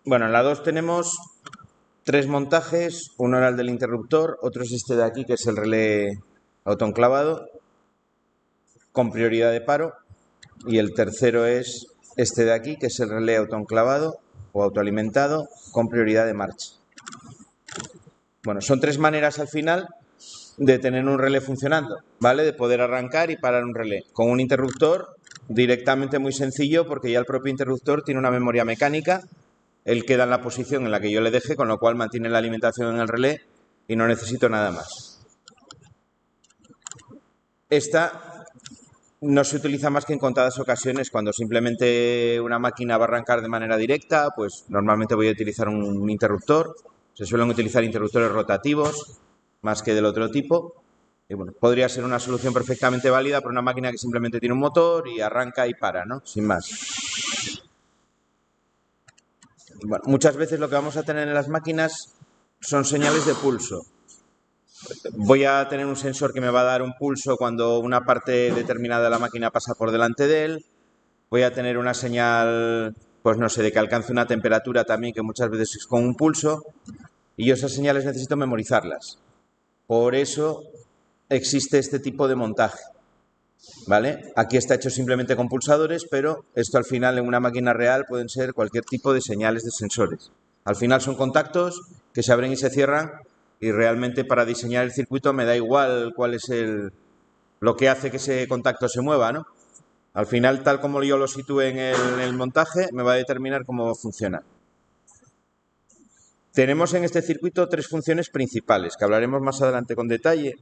Bueno, en la 2 tenemos tres montajes. Uno era el del interruptor, otro es este de aquí, que es el relé autoenclavado con prioridad de paro. Y el tercero es este de aquí, que es el relé autoenclavado o autoalimentado con prioridad de marcha. Bueno, son tres maneras al final de tener un relé funcionando, ¿vale? De poder arrancar y parar un relé. Con un interruptor directamente muy sencillo, porque ya el propio interruptor tiene una memoria mecánica. Él queda en la posición en la que yo le deje, con lo cual mantiene la alimentación en el relé y no necesito nada más. Esta no se utiliza más que en contadas ocasiones, cuando simplemente una máquina va a arrancar de manera directa, pues normalmente voy a utilizar un interruptor. Se suelen utilizar interruptores rotativos más que del otro tipo. Y bueno, podría ser una solución perfectamente válida para una máquina que simplemente tiene un motor y arranca y para, ¿no? Sin más. Bueno, muchas veces lo que vamos a tener en las máquinas son señales de pulso. Voy a tener un sensor que me va a dar un pulso cuando una parte determinada de la máquina pasa por delante de él. Voy a tener una señal, pues no sé, de que alcance una temperatura también, que muchas veces es con un pulso. Y yo esas señales necesito memorizarlas. Por eso existe este tipo de montaje. ¿Vale? Aquí está hecho simplemente con pulsadores, pero esto al final en una máquina real pueden ser cualquier tipo de señales de sensores. Al final son contactos que se abren y se cierran, y realmente para diseñar el circuito me da igual cuál es lo que hace que ese contacto se mueva, ¿no? Al final, tal como yo lo sitúe en el montaje, me va a determinar cómo funciona. Tenemos en este circuito tres funciones principales, que hablaremos más adelante con detalle,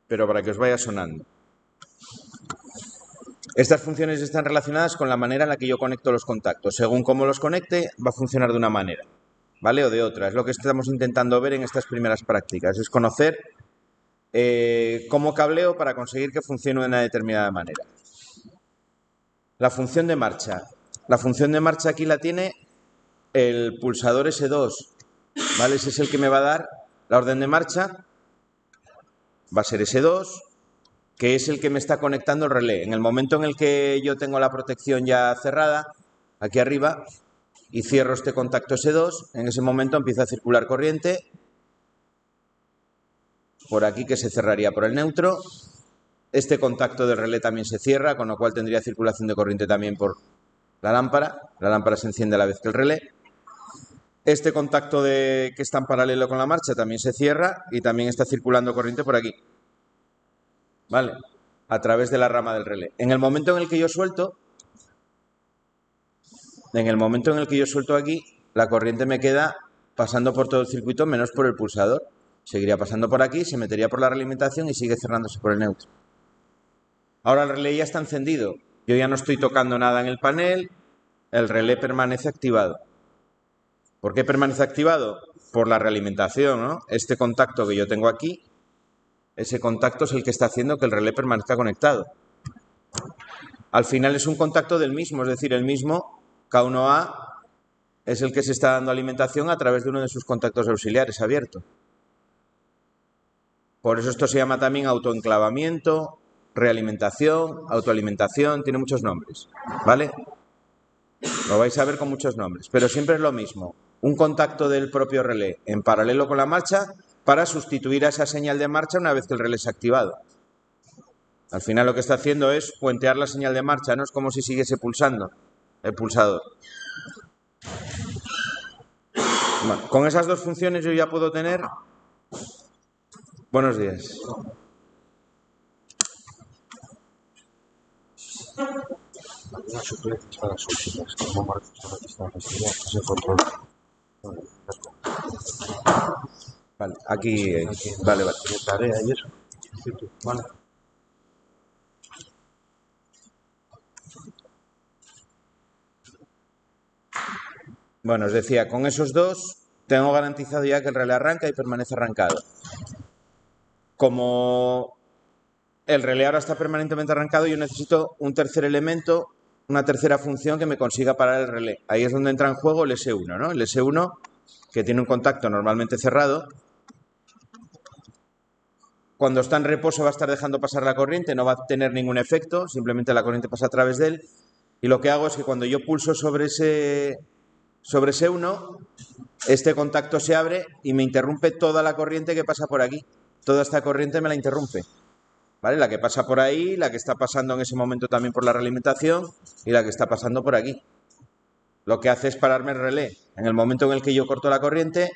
pero para que os vaya sonando. Estas funciones están relacionadas con la manera en la que yo conecto los contactos. Según cómo los conecte, va a funcionar de una manera, ¿vale? O de otra. Es lo que estamos intentando ver en estas primeras prácticas. Es conocer cómo cableo para conseguir que funcione de una determinada manera. La función de marcha. La función de marcha aquí la tiene el pulsador S2, ¿vale? Ese es el que me va a dar la orden de marcha. Va a ser S2, que es el que me está conectando el relé. En el momento en el que yo tengo la protección ya cerrada, aquí arriba, y cierro este contacto S2, en ese momento empieza a circular corriente por aquí, que se cerraría por el neutro. Este contacto del relé también se cierra, con lo cual tendría circulación de corriente también por la lámpara. La lámpara se enciende a la vez que el relé. Este contacto que está en paralelo con la marcha también se cierra y también está circulando corriente por aquí, ¿vale? A través de la rama del relé. En el momento en el que yo suelto aquí, la corriente me queda pasando por todo el circuito menos por el pulsador. Seguiría pasando por aquí, se metería por la realimentación y sigue cerrándose por el neutro. Ahora el relé ya está encendido. Yo ya no estoy tocando nada en el panel. El relé permanece activado. ¿Por qué permanece activado? Por la realimentación, ¿no? Este contacto que yo tengo aquí, ese contacto es el que está haciendo que el relé permanezca conectado. Al final es un contacto del mismo, es decir, el mismo K1A es el que se está dando alimentación a través de uno de sus contactos auxiliares abierto. Por eso esto se llama también autoenclavamiento, realimentación, autoalimentación, tiene muchos nombres, ¿vale? Lo vais a ver con muchos nombres, pero siempre es lo mismo. Un contacto del propio relé en paralelo con la marcha para sustituir a esa señal de marcha una vez que el relé se ha activado. Al final lo que está haciendo es puentear la señal de marcha, no es como si siguiese pulsando el pulsador. Bueno, con esas dos funciones yo ya puedo tener... Buenos días. Algunas sugerencias para las últimas, como marcos a la lista de se control. Vale, aquí... Vale. Tiene tarea y eso. Vale. Bueno, os decía, con esos dos tengo garantizado ya que el relé arranca y permanece arrancado. Como el relé ahora está permanentemente arrancado, yo necesito un tercer elemento, una tercera función que me consiga parar el relé. Ahí es donde entra en juego el S1, ¿no? El S1, que tiene un contacto normalmente cerrado. Cuando está en reposo va a estar dejando pasar la corriente, no va a tener ningún efecto, simplemente la corriente pasa a través de él. Y lo que hago es que cuando yo pulso sobre ese sobre S1, este contacto se abre y me interrumpe toda la corriente que pasa por aquí. Toda esta corriente me la interrumpe. ¿Vale? La que pasa por ahí, la que está pasando en ese momento también por la realimentación y la que está pasando por aquí. Lo que hace es pararme el relé. En el momento en el que yo corto la corriente,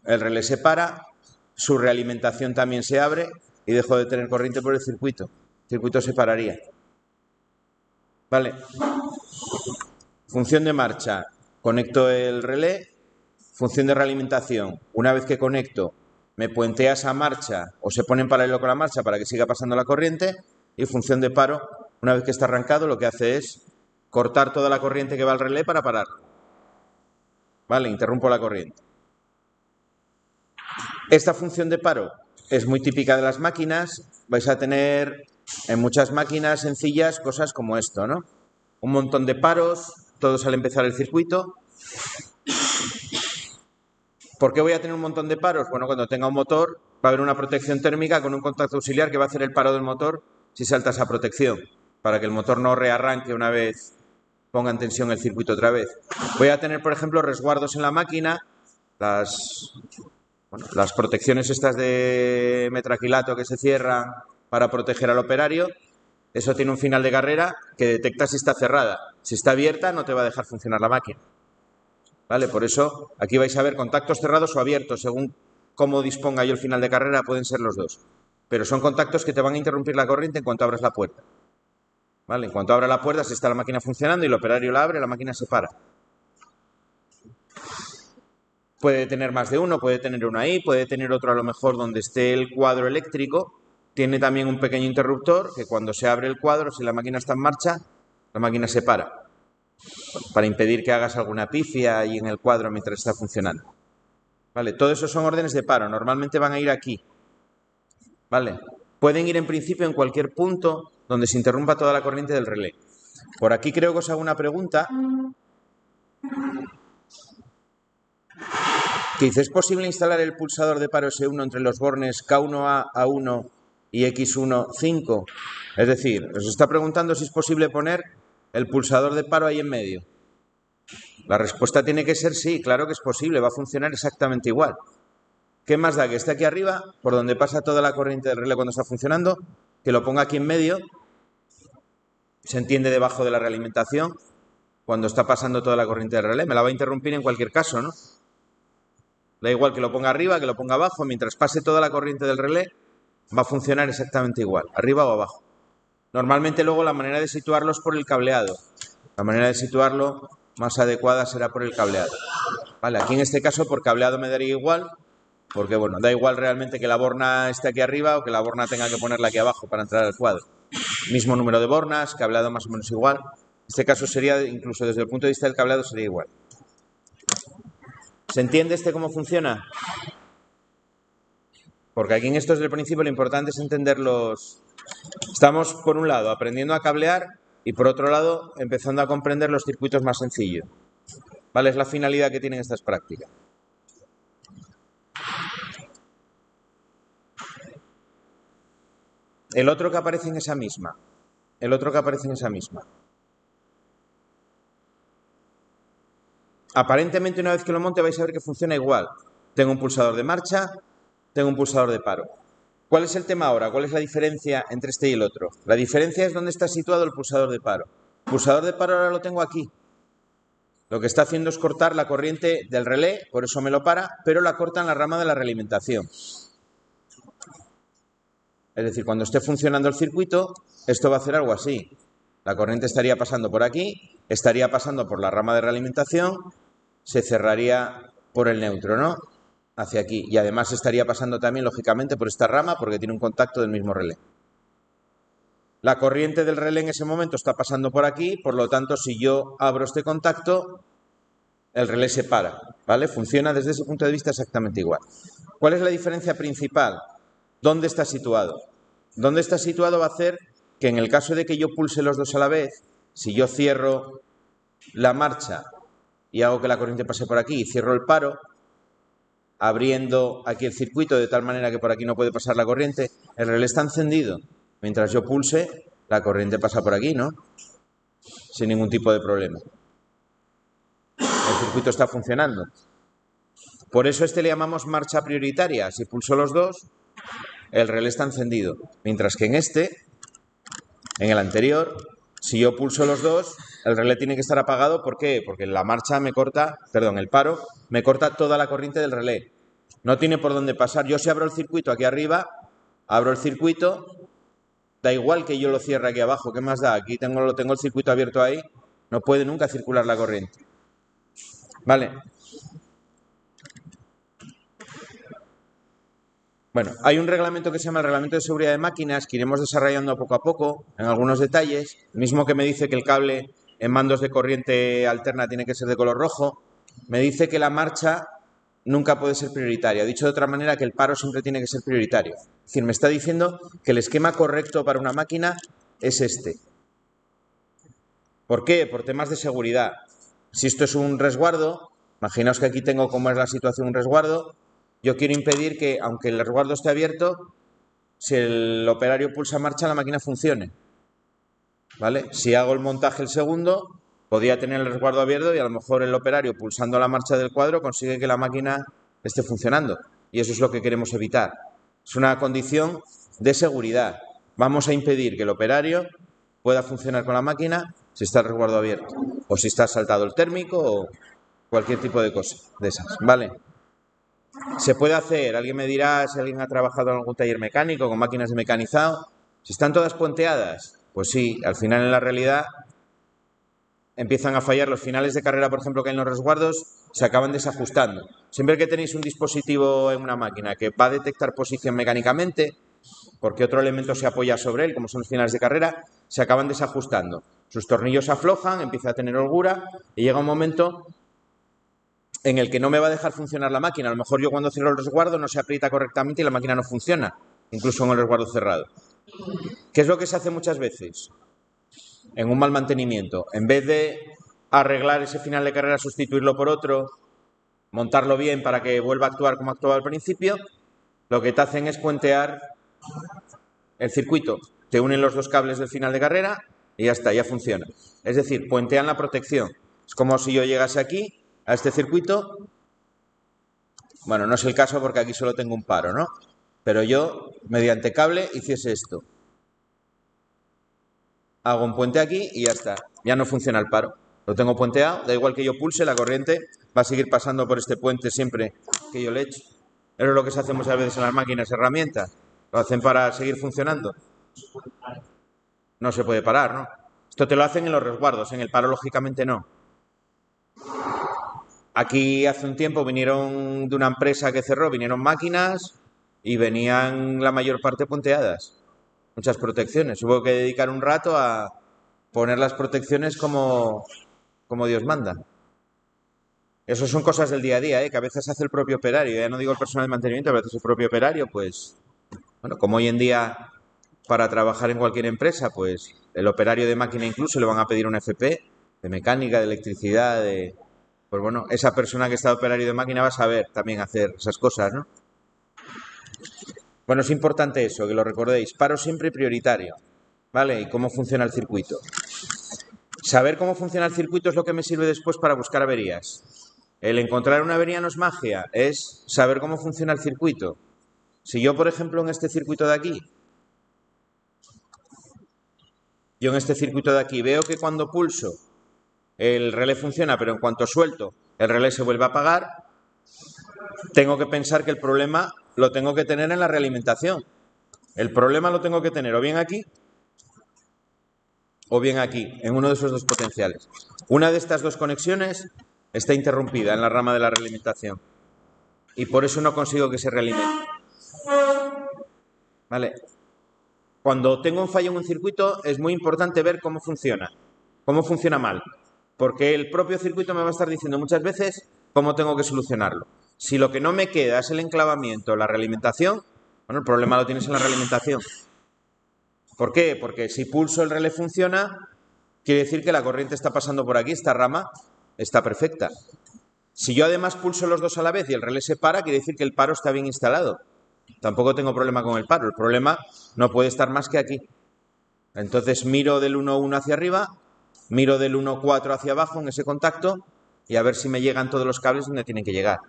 el relé se para, su realimentación también se abre y dejo de tener corriente por el circuito. El circuito se pararía. ¿Vale? Función de marcha. Conecto el relé. Función de realimentación. Una vez que conecto, me puentea esa marcha o se pone en paralelo con la marcha para que siga pasando la corriente. Y función de paro, una vez que está arrancado, lo que hace es cortar toda la corriente que va al relé para pararlo. ¿Vale? Interrumpo la corriente. Esta función de paro es muy típica de las máquinas. Vais a tener en muchas máquinas sencillas cosas como esto, ¿no? Un montón de paros, todos al empezar el circuito. ¿Por qué voy a tener un montón de paros? Bueno, cuando tenga un motor va a haber una protección térmica con un contacto auxiliar que va a hacer el paro del motor si salta esa protección, para que el motor no rearranque una vez ponga en tensión el circuito otra vez. Voy a tener, por ejemplo, resguardos en la máquina, las protecciones estas de metraquilato que se cierran para proteger al operario. Eso tiene un final de carrera que detecta si está cerrada. Si está abierta no te va a dejar funcionar la máquina. ¿Vale? Por eso aquí vais a ver contactos cerrados o abiertos, según cómo disponga yo el final de carrera, pueden ser los dos. Pero son contactos que te van a interrumpir la corriente en cuanto abras la puerta. ¿Vale? En cuanto abra la puerta, si está la máquina funcionando y el operario la abre, la máquina se para. Puede tener más de uno, puede tener uno ahí, puede tener otro a lo mejor donde esté el cuadro eléctrico. Tiene también un pequeño interruptor que cuando se abre el cuadro, si la máquina está en marcha, la máquina se para. Para impedir que hagas alguna pifia ahí en el cuadro mientras está funcionando. ¿Vale? Todo eso son órdenes de paro. Normalmente van a ir aquí. ¿Vale? Pueden ir en principio en cualquier punto donde se interrumpa toda la corriente del relé. Por aquí creo que os hago una pregunta. Que dice, ¿es posible instalar el pulsador de paro S1 entre los bornes K1A, A1 y X1, 5? Es decir, os está preguntando si es posible poner el pulsador de paro ahí en medio. La respuesta tiene que ser sí, claro que es posible, va a funcionar exactamente igual. ¿Qué más da que esté aquí arriba, por donde pasa toda la corriente del relé cuando está funcionando, que lo ponga aquí en medio, se entiende debajo de la realimentación, cuando está pasando toda la corriente del relé? Me la va a interrumpir en cualquier caso, ¿no? Da igual que lo ponga arriba, que lo ponga abajo, mientras pase toda la corriente del relé, va a funcionar exactamente igual, arriba o abajo. Normalmente luego la manera de situarlo es por el cableado. La manera de situarlo más adecuada será por el cableado. Vale, aquí en este caso por cableado me daría igual, porque bueno, da igual realmente que la borna esté aquí arriba o que la borna tenga que ponerla aquí abajo para entrar al cuadro. Mismo número de bornas, cableado más o menos igual. En este caso sería, incluso desde el punto de vista del cableado, sería igual. ¿Se entiende cómo funciona? Porque aquí en esto desde el principio lo importante es entender los... Estamos, por un lado, aprendiendo a cablear y, por otro lado, empezando a comprender los circuitos más sencillos. ¿Vale? Es la finalidad que tienen estas prácticas. El otro que aparece en esa misma. Aparentemente, una vez que lo monte, vais a ver que funciona igual. Tengo un pulsador de marcha, tengo un pulsador de paro. ¿Cuál es el tema ahora? ¿Cuál es la diferencia entre este y el otro? La diferencia es dónde está situado el pulsador de paro. El pulsador de paro ahora lo tengo aquí. Lo que está haciendo es cortar la corriente del relé, por eso me lo para, pero la corta en la rama de la realimentación. Es decir, cuando esté funcionando el circuito, esto va a hacer algo así. La corriente estaría pasando por aquí, estaría pasando por la rama de realimentación, se cerraría por el neutro, ¿no? Hacia aquí. Y además estaría pasando también, lógicamente, por esta rama porque tiene un contacto del mismo relé. La corriente del relé en ese momento está pasando por aquí, por lo tanto, si yo abro este contacto, el relé se para, ¿vale? Funciona desde ese punto de vista exactamente igual. ¿Cuál es la diferencia principal? ¿Dónde está situado? ¿Dónde está situado? Va a hacer que en el caso de que yo pulse los dos a la vez, si yo cierro la marcha y hago que la corriente pase por aquí y cierro el paro, abriendo aquí el circuito de tal manera que por aquí no puede pasar la corriente, el relé está encendido. Mientras yo pulse, la corriente pasa por aquí, ¿no? Sin ningún tipo de problema. el circuito está funcionando. Por eso este le llamamos marcha prioritaria. Si pulso los dos, el relé está encendido. Mientras que en el anterior, si yo pulso los dos, el relé tiene que estar apagado. ¿Por qué? Porque la marcha me corta, perdón, el paro me corta toda la corriente del relé. No tiene por dónde pasar. Yo si abro el circuito aquí arriba, abro el circuito, da igual que yo lo cierre aquí abajo. ¿Qué más da? Aquí tengo el circuito abierto ahí. No puede nunca circular la corriente. ¿Vale? Bueno, hay un reglamento que se llama el Reglamento de Seguridad de Máquinas que iremos desarrollando poco a poco en algunos detalles. Mismo que me dice que el cable en mandos de corriente alterna tiene que ser de color rojo, me dice que la marcha nunca puede ser prioritaria. Dicho de otra manera, que el paro siempre tiene que ser prioritario. Es decir, me está diciendo que el esquema correcto para una máquina es este. ¿Por qué? Por temas de seguridad. Si esto es un resguardo, imaginaos que aquí tengo cómo es la situación un resguardo. Yo quiero impedir que, aunque el resguardo esté abierto, si el operario pulsa marcha, la máquina funcione. ¿Vale? Si hago el montaje el segundo, podría tener el resguardo abierto y a lo mejor el operario pulsando la marcha del cuadro consigue que la máquina esté funcionando. Y eso es lo que queremos evitar. Es una condición de seguridad. Vamos a impedir que el operario pueda funcionar con la máquina si está el resguardo abierto. O si está saltado el térmico o cualquier tipo de cosa de esas. ¿Vale? Se puede hacer, alguien me dirá si alguien ha trabajado en algún taller mecánico con máquinas de mecanizado. Si están todas puenteadas, pues sí, al final en la realidad empiezan a fallar los finales de carrera, por ejemplo, que hay en los resguardos, se acaban desajustando. Siempre que tenéis un dispositivo en una máquina que va a detectar posición mecánicamente, porque otro elemento se apoya sobre él, como son los finales de carrera, se acaban desajustando. Sus tornillos se aflojan, empieza a tener holgura y llega un momento en el que no me va a dejar funcionar la máquina. A lo mejor yo cuando cierro el resguardo no se aprieta correctamente y la máquina no funciona, incluso en el resguardo cerrado. ¿Qué es lo que se hace muchas veces? En un mal mantenimiento, en vez de arreglar ese final de carrera, sustituirlo por otro, montarlo bien para que vuelva a actuar como actuaba al principio, lo que te hacen es puentear el circuito. Te unen los dos cables del final de carrera y ya está, ya funciona. Es decir, puentean la protección. Es como si yo llegase aquí a este circuito. Bueno, no es el caso porque aquí solo tengo un paro, ¿no? Pero yo, mediante cable, hiciese esto. Hago un puente aquí y ya está. Ya no funciona el paro. Lo tengo puenteado, da igual que yo pulse, la corriente va a seguir pasando por este puente siempre que yo le eche. Eso es lo que se hace muchas veces en las máquinas, herramientas. Lo hacen para seguir funcionando. No se puede parar, ¿no? Esto te lo hacen en los resguardos, en el paro lógicamente no. Aquí hace un tiempo vinieron de una empresa que cerró, vinieron máquinas y venían la mayor parte punteadas. Muchas protecciones. Hubo que dedicar un rato a poner las protecciones como Dios manda. Eso son cosas del día a día, que a veces hace el propio operario. Ya no digo el personal de mantenimiento, a veces el propio operario, pues, bueno, como hoy en día para trabajar en cualquier empresa, pues el operario de máquina incluso le van a pedir un FP de mecánica, de electricidad, pues bueno, esa persona que está de operario de máquina va a saber también hacer esas cosas, ¿no? Bueno, es importante eso, que lo recordéis. Paro siempre prioritario, ¿vale? ¿Y cómo funciona el circuito? Saber cómo funciona el circuito es lo que me sirve después para buscar averías. El encontrar una avería no es magia, es saber cómo funciona el circuito. Si yo, por ejemplo, en este circuito de aquí, veo que cuando pulso el relé funciona, pero en cuanto suelto, el relé se vuelve a apagar, tengo que pensar que el problema lo tengo que tener en la realimentación. El problema lo tengo que tener o bien aquí, en uno de esos dos potenciales. Una de estas dos conexiones está interrumpida en la rama de la realimentación y por eso no consigo que se realimente. ¿Vale? Cuando tengo un fallo en un circuito es muy importante ver cómo funciona mal, porque el propio circuito me va a estar diciendo muchas veces cómo tengo que solucionarlo. Si lo que no me queda es el enclavamiento, la realimentación, bueno, el problema lo tienes en la realimentación. ¿Por qué? Porque si pulso el relé funciona, quiere decir que la corriente está pasando por aquí, esta rama está perfecta. Si yo además pulso los dos a la vez y el relé se para, quiere decir que el paro está bien instalado. Tampoco tengo problema con el paro, el problema no puede estar más que aquí. Entonces miro del 1,1 hacia arriba, miro del 1,4 hacia abajo en ese contacto y a ver si me llegan todos los cables donde tienen que llegar.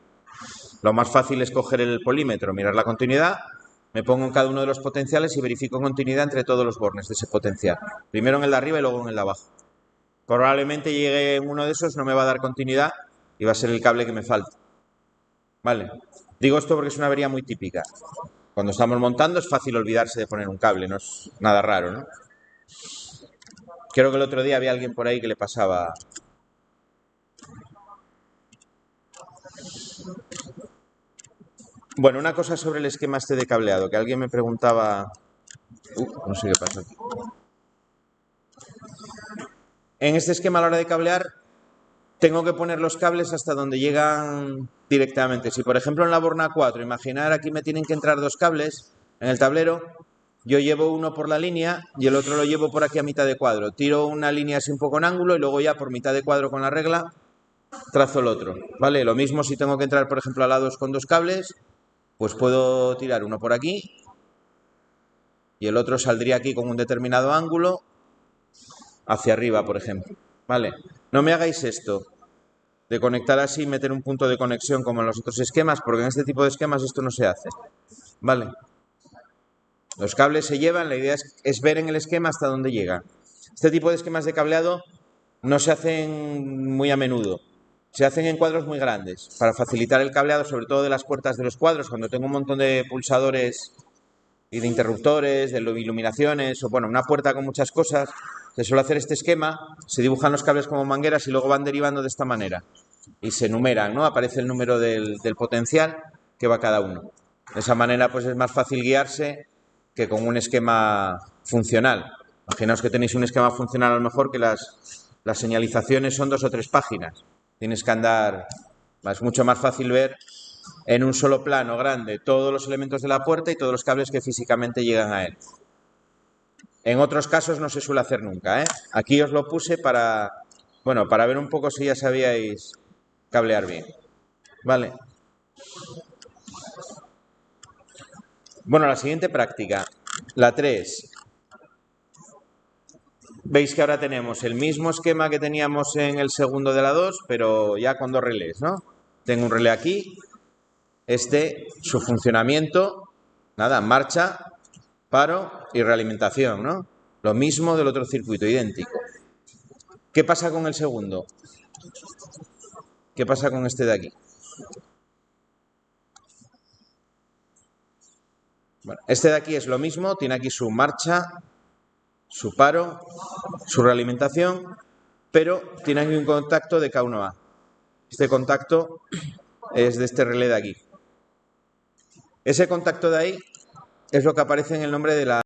Lo más fácil es coger el polímetro, mirar la continuidad, me pongo en cada uno de los potenciales y verifico continuidad entre todos los bornes de ese potencial. Primero en el de arriba y luego en el de abajo. Probablemente llegue uno de esos, no me va a dar continuidad y va a ser el cable que me falta. Vale. Digo esto porque es una avería muy típica. Cuando estamos montando es fácil olvidarse de poner un cable, no es nada raro, ¿no? Creo que el otro día había alguien por ahí que le pasaba. Bueno, una cosa sobre el esquema este de cableado, que alguien me preguntaba. No sé qué pasa aquí. En este esquema a la hora de cablear, tengo que poner los cables hasta donde llegan directamente. Si, por ejemplo, en la borna 4, imaginar aquí me tienen que entrar 2 cables en el tablero, yo llevo uno por la línea y el otro lo llevo por aquí a mitad de cuadro. Tiro una línea así un poco en ángulo y luego ya por mitad de cuadro con la regla trazo el otro, ¿vale? Lo mismo si tengo que entrar, por ejemplo, a lados con 2 cables, pues puedo tirar uno por aquí y el otro saldría aquí con un determinado ángulo hacia arriba, por ejemplo, ¿vale? No me hagáis esto de conectar así y meter un punto de conexión como en los otros esquemas, porque en este tipo de esquemas esto no se hace, ¿vale? Los cables se llevan, la idea es ver en el esquema hasta dónde llegan. Este tipo de esquemas de cableado no se hacen muy a menudo. Se hacen en cuadros muy grandes para facilitar el cableado, sobre todo de las puertas de los cuadros, cuando tengo un montón de pulsadores y de interruptores, de iluminaciones, o bueno, una puerta con muchas cosas. Se suele hacer este esquema, se dibujan los cables como mangueras y luego van derivando de esta manera. Y se numeran, ¿no? Aparece el número del potencial que va cada uno. De esa manera, pues es más fácil guiarse que con un esquema funcional. Imaginaos que tenéis un esquema funcional a lo mejor que las señalizaciones son 2 o 3 páginas. Tienes que andar, es mucho más fácil ver en un solo plano grande todos los elementos de la puerta y todos los cables que físicamente llegan a él. En otros casos no se suele hacer nunca, ¿eh? Aquí os lo puse para, bueno, para ver un poco si ya sabíais cablear bien. Vale. Bueno, la siguiente práctica, la 3. Veis que ahora tenemos el mismo esquema que teníamos en el segundo de la 2, pero ya con 2 relés, ¿no? Tengo un relé aquí, su funcionamiento, nada, marcha, paro y realimentación, ¿no? Lo mismo del otro circuito, idéntico. ¿Qué pasa con el segundo? ¿Qué pasa con este de aquí? Bueno, este de aquí es lo mismo, tiene aquí su marcha, su paro, su realimentación, pero tiene aquí un contacto de K1A. Este contacto es de este relé de aquí. Ese contacto de ahí es lo que aparece en el nombre de la